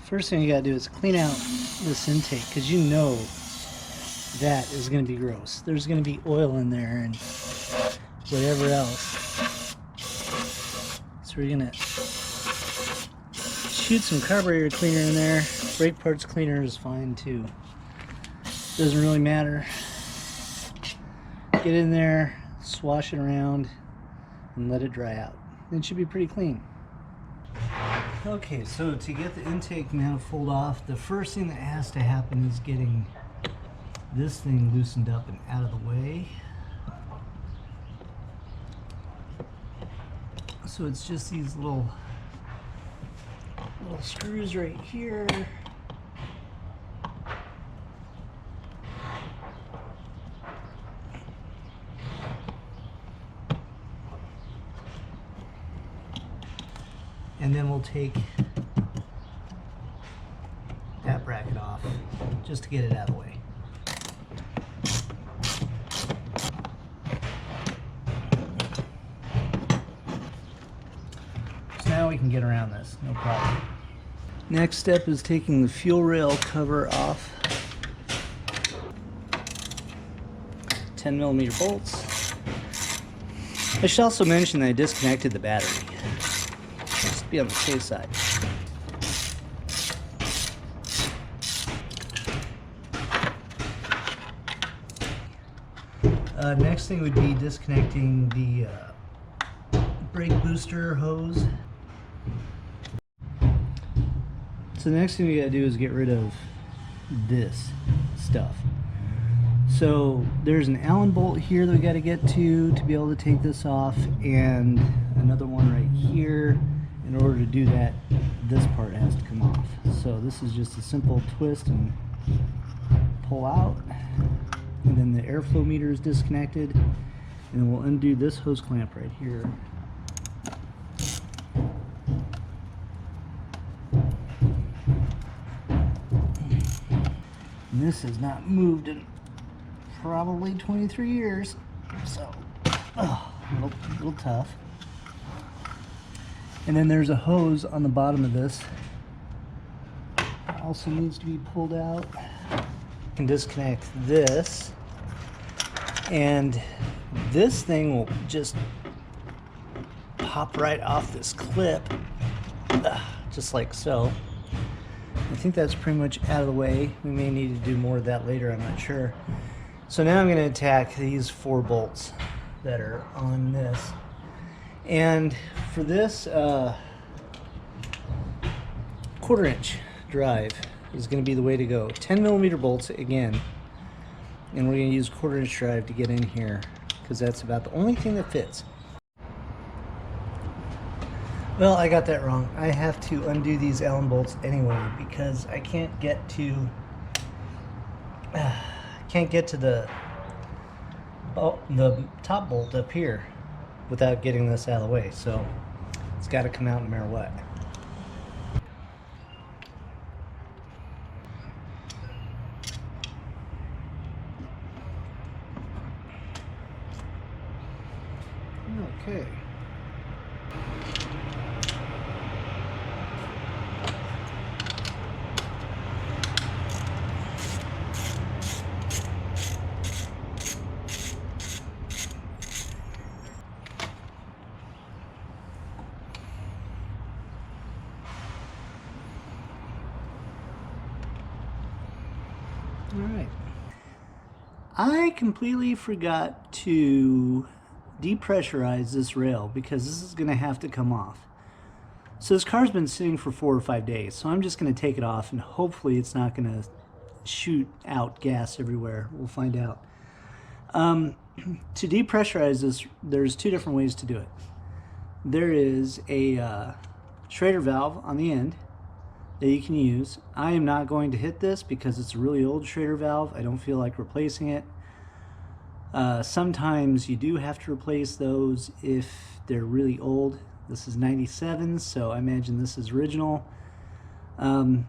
First thing you gotta do is clean out this intake, because you know that is gonna be gross. There's gonna be oil in there and whatever else. So we're gonna shoot some carburetor cleaner in there. Brake parts cleaner is fine too. Doesn't really matter. Get in there, swash it around, and let it dry out. It should be pretty clean. Okay, so to get the intake manifold off, the first thing that has to happen is getting this thing loosened up and out of the way. So it's just these little screws right here. And then we'll take that bracket off just to get it out of the way. So now we can get around this, no problem. Next step is taking the fuel rail cover off. 10mm bolts. I should also mention that I disconnected the battery. Just be on the safe side. Next thing would be disconnecting the brake booster hose. So the next thing we gotta do is get rid of this stuff. So there's an Allen bolt here that we gotta get to be able to take this off, and another one right here. In order to do that, this part has to come off. So this is just a simple twist and pull out. And then the airflow meter is disconnected. And then we'll undo this hose clamp right here. And this has not moved in probably 23 years. So, a little tough. And then there's a hose on the bottom of this. Also needs to be pulled out. You can disconnect this, and this thing will just pop right off this clip, just like so. I think that's pretty much out of the way. We may need to do more of that later, I'm not sure. So now I'm going to attack these 4 bolts that are on this. And for this 1/4 inch drive is going to be the way to go. 10mm bolts again, and we're going to use 1/4 inch drive to get in here because that's about the only thing that fits. Well, I got that wrong. I have to undo these Allen bolts anyway because I can't get to the top bolt up here without getting this out of the way, so it's got to come out no matter what. Okay. Alright. I completely forgot to depressurize this rail because this is going to have to come off. So this car's been sitting for 4 or 5 days, so I'm just going to take it off and hopefully it's not going to shoot out gas everywhere. We'll find out. To depressurize this, there's 2 different ways to do it. There is a Schrader valve on the end that you can use. I am not going to hit this because it's a really old Schrader valve. I don't feel like replacing it. Sometimes you do have to replace those if they're really old. This is 97, so I imagine this is original. And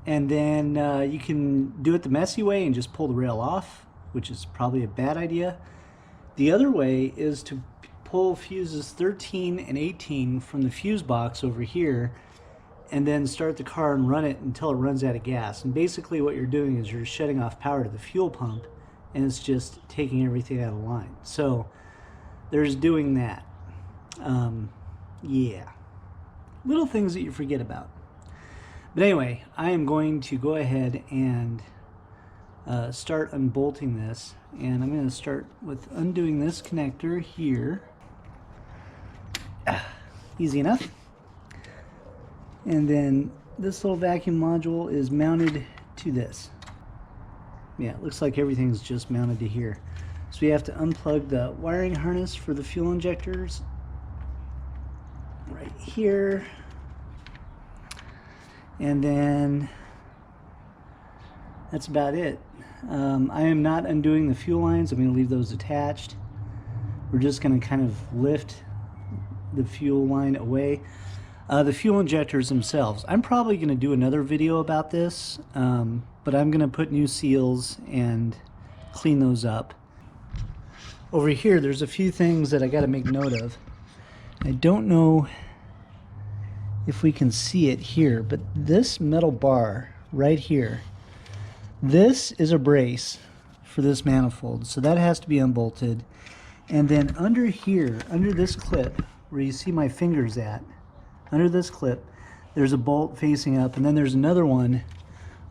then you can do it the messy way and just pull the rail off, which is probably a bad idea. The other way is to pull fuses 13 and 18 from the fuse box over here and then start the car and run it until it runs out of gas. And basically what you're doing is you're shutting off power to the fuel pump, and it's just taking everything out of line. So there's doing that. Yeah, little things that you forget about. But anyway, I am going to go ahead and start unbolting this, and I'm going to start with undoing this connector here. Easy enough. And then this little vacuum module is mounted to this. Yeah, it looks like everything's just mounted to here. So we have to unplug the wiring harness for the fuel injectors right here. And then that's about it. I am not undoing the fuel lines. I'm going to leave those attached. We're just going to kind of lift the fuel line away. The fuel injectors themselves, I'm probably going to do another video about this, but I'm going to put new seals and clean those up. Over here, there's a few things that I got to make note of. I don't know if we can see it here, but this metal bar right here, this is a brace for this manifold, so that has to be unbolted. And then under here, under this clip where you see my fingers at, under this clip, there's a bolt facing up, and then there's another one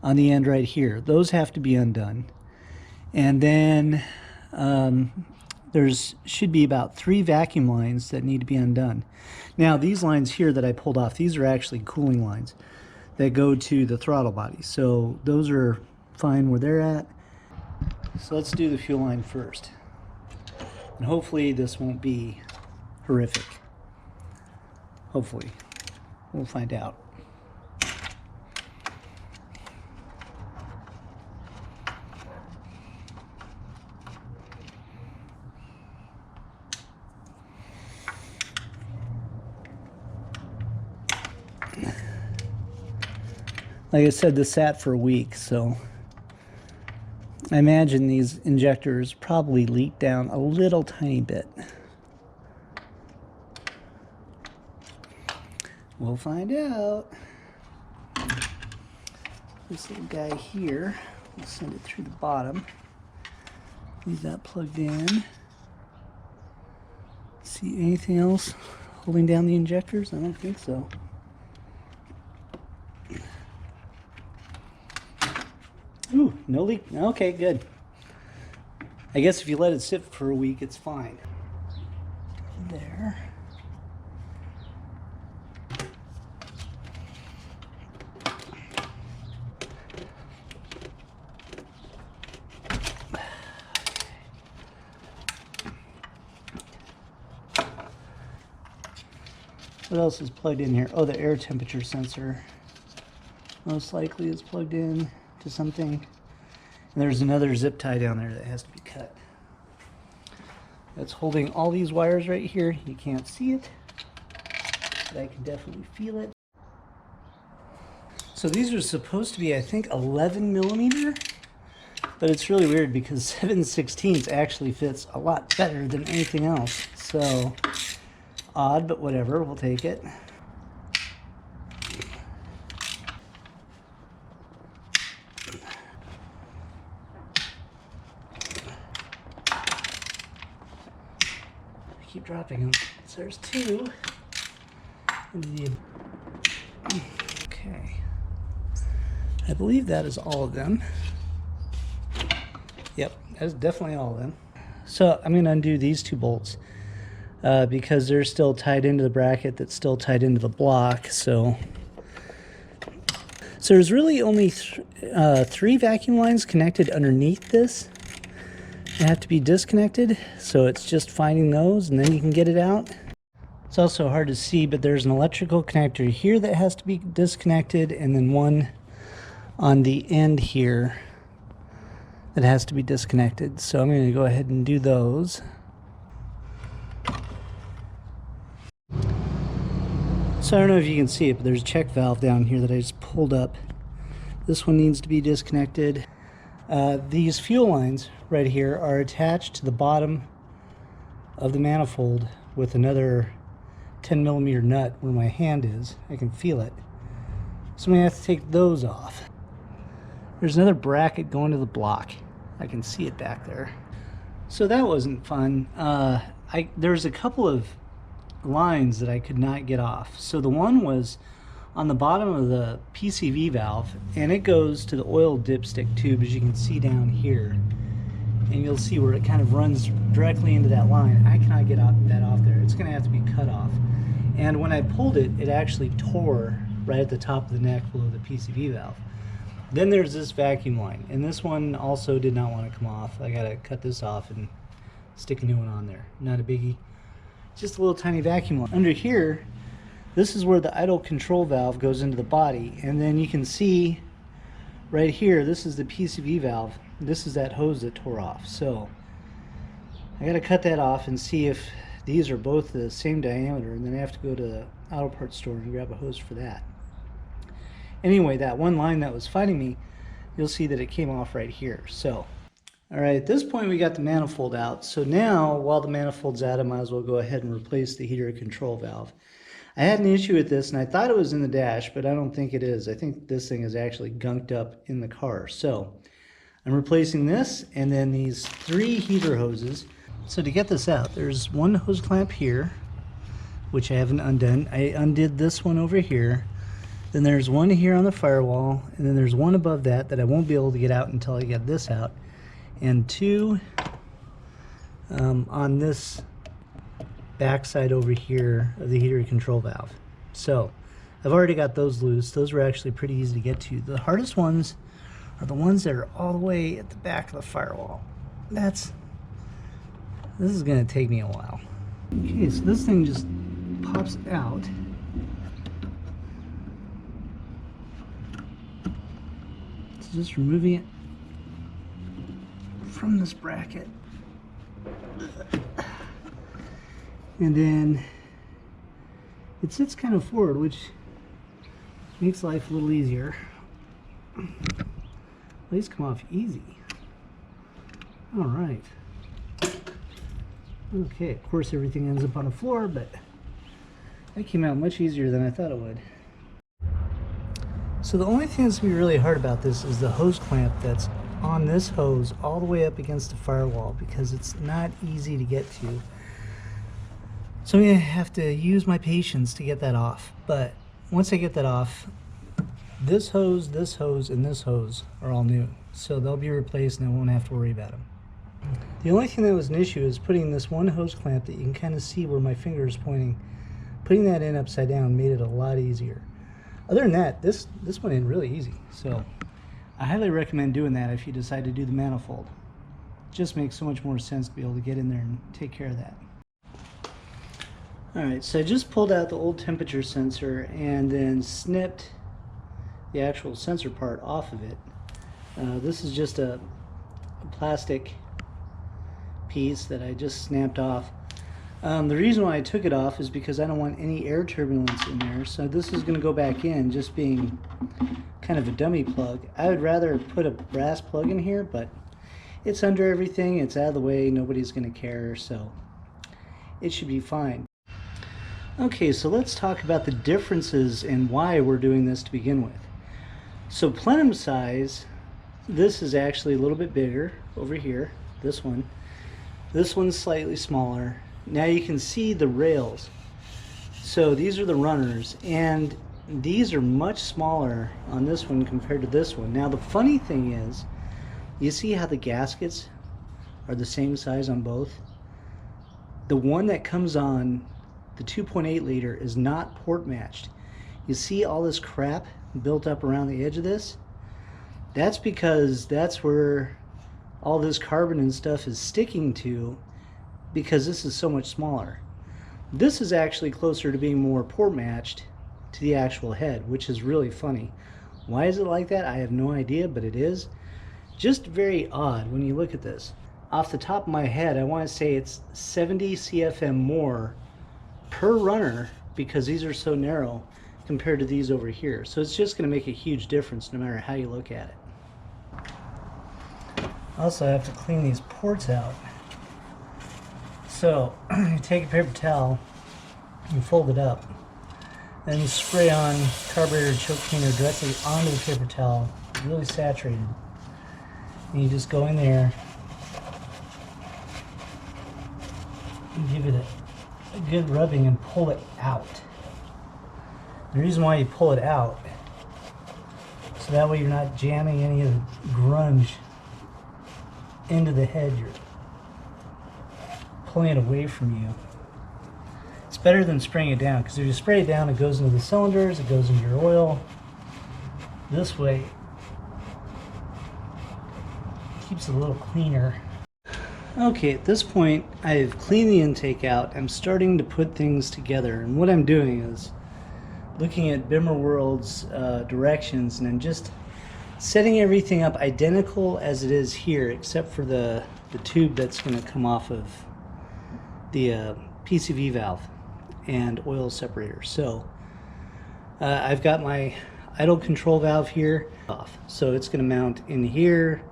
on the end right here. Those have to be undone. And then should be about 3 vacuum lines that need to be undone. Now these lines here that I pulled off, these are actually cooling lines that go to the throttle body. So those are fine where they're at. So let's do the fuel line first. And hopefully this won't be horrific. Hopefully. We'll find out. Like I said, this sat for a week, so I imagine these injectors probably leaked down a little tiny bit. We'll find out. This little guy here, we'll send it through the bottom. Leave that plugged in. See anything else holding down the injectors? I don't think so. Ooh, no leak. Okay, good. I guess if you let it sit for a week, it's fine. There. What else is plugged in here? Oh, the air temperature sensor. Most likely is plugged in to something. And there's another zip tie down there that has to be cut. That's holding all these wires right here. You can't see it, but I can definitely feel it. So these are supposed to be, I think, 11 millimeter, but it's really weird because 7/16 actually fits a lot better than anything else. So odd, but whatever, we'll take it. Keep dropping them. So there's 2. Okay. I believe that is all of them. Yep, that is definitely all of them. So I'm going to undo these 2 bolts because they're still tied into the bracket that's still tied into the block. So there's really only 3 vacuum lines connected underneath this. They have to be disconnected, so it's just finding those and then you can get it out. It's also hard to see, but there's an electrical connector here that has to be disconnected, and then one on the end here that has to be disconnected. So I'm going to go ahead and do those. So I don't know if you can see it, but there's a check valve down here that I just pulled up. This one needs to be disconnected. These fuel lines right here are attached to the bottom of the manifold with another 10 millimeter nut where my hand is. I can feel it. So I'm going to have to take those off. There's another bracket going to the block. I can see it back there. So that wasn't fun. There's a couple of lines that I could not get off. So the one was on the bottom of the PCV valve, and it goes to the oil dipstick tube, as you can see down here. And you'll see where it kind of runs directly into that line. I cannot get that off there. It's going to have to be cut off. And when I pulled it, it actually tore right at the top of the neck below the PCV valve. Then there's this vacuum line, and this one also did not want to come off. I got to cut this off and stick a new one on there. Not a biggie. Just a little tiny vacuum line. Under here, this is where the idle control valve goes into the body, and then you can see right here, this is the PCV valve. This is that hose that tore off. So I got to cut that off and see if these are both the same diameter, and then I have to go to the auto parts store and grab a hose for that. Anyway, that one line that was fighting me, you'll see that it came off right here. So alright, at this point we got the manifold out. So now, while the manifold's out, I might as well go ahead and replace the heater control valve. I had an issue with this, and I thought it was in the dash, but I don't think it is. I think this thing is actually gunked up in the car. So I'm replacing this, and then these 3 heater hoses. So to get this out, there's one hose clamp here, which I haven't undone. I undid this one over here. Then there's one here on the firewall, and then there's one above that I won't be able to get out until I get this out. And 2 on this backside over here of the heater control valve. So I've already got those loose. Those were actually pretty easy to get to. The hardest ones are the ones that are all the way at the back of the firewall. This is going to take me a while. Okay, so this thing just pops out. So just removing it from this bracket. And then it sits kind of forward, which makes life a little easier. These come off easy. All right. Okay, of course everything ends up on the floor, but that came out much easier than I thought it would. So the only thing that's going to be really hard about this is the hose clamp that's on this hose all the way up against the firewall, because it's not easy to get to. So I'm going to have to use my patience to get that off. But once I get that off, this hose, and this hose are all new. So they'll be replaced and I won't have to worry about them. The only thing that was an issue is putting this one hose clamp that you can kind of see where my finger is pointing. Putting that in upside down made it a lot easier. Other than that, this went in really easy. So I highly recommend doing that if you decide to do the manifold. It just makes so much more sense to be able to get in there and take care of that. Alright, so I just pulled out the old temperature sensor and then snipped the actual sensor part off of it. This is just a plastic piece that I just snapped off. The reason why I took it off is because I don't want any air turbulence in there, so this is going to go back in just being kind of a dummy plug. I would rather put a brass plug in here, but it's under everything, it's out of the way, nobody's going to care, so it should be fine. Okay, so let's talk about the differences and why we're doing this to begin with. So Plenum Size, this is actually a little bit bigger over here, this one. This one's slightly smaller. Now you can see the rails. So these are the runners, and these are much smaller on this one compared to this one. Now the funny thing is, you see how the gaskets are the same size on both? The one that comes on the 2.8 liter is not port matched. You see all this crap built up around the edge of this? That's because that's where all this carbon and stuff is sticking to, because this is so much smaller. This is actually closer to being more port matched to the actual head, which is really funny. Why is it like that? I have no idea, but it is. Just very odd when you look at this. Off the top of my head, I want to say it's 70 CFM more per runner, because these are so narrow compared to these over here. So it's just going to make a huge difference no matter how you look at it. Also, I have to clean these ports out. So you take a paper towel, you fold it up, Then spray on carburetor choke cleaner directly onto the paper towel, really saturated. And you just go in there and give it a good rubbing and pull it out. The reason why you pull it out, so that way you're not jamming any of the grunge into the head, you're pulling it away from you. It's better than spraying it down, because if you spray it down, it goes into the cylinders, it goes into your oil. This way, it keeps it a little cleaner. Okay, at this point, I've cleaned the intake out. I'm starting to put things together, and what I'm doing is looking at Bimmer World's directions, and I'm just setting everything up identical as it is here, except for the tube that's going to come off of the PCV valve and oil separator. So I've got my idle control valve here off, so it's going to mount in here.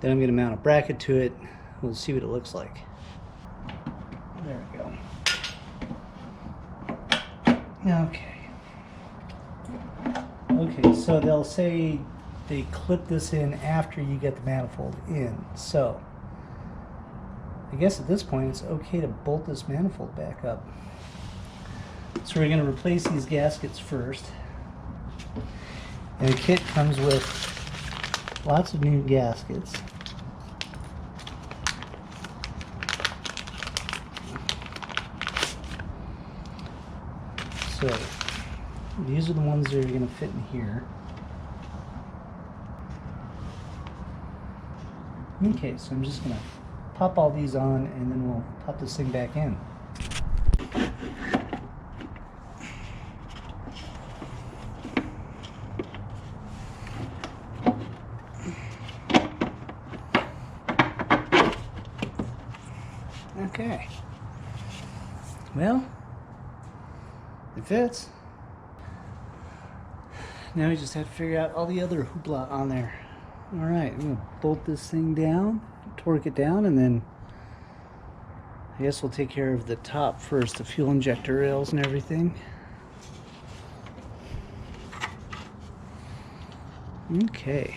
Then I'm going to mount a bracket to it. We'll see what it looks like. There we go. Okay, so they'll say they clip this in after you get the manifold in. So I guess at this point it's okay to bolt this manifold back up. So we're going to replace these gaskets first. And the kit comes with lots of new gaskets. So these are the ones that are going to fit in here. Okay, so I'm just going to pop all these on and then we'll pop this thing back in. Okay. Well, it fits. Now we just have to figure out all the other hoopla on there. Alright, I'm going to bolt this thing down, torque it down, and then I guess we'll take care of the top first, the fuel injector rails and everything. Okay.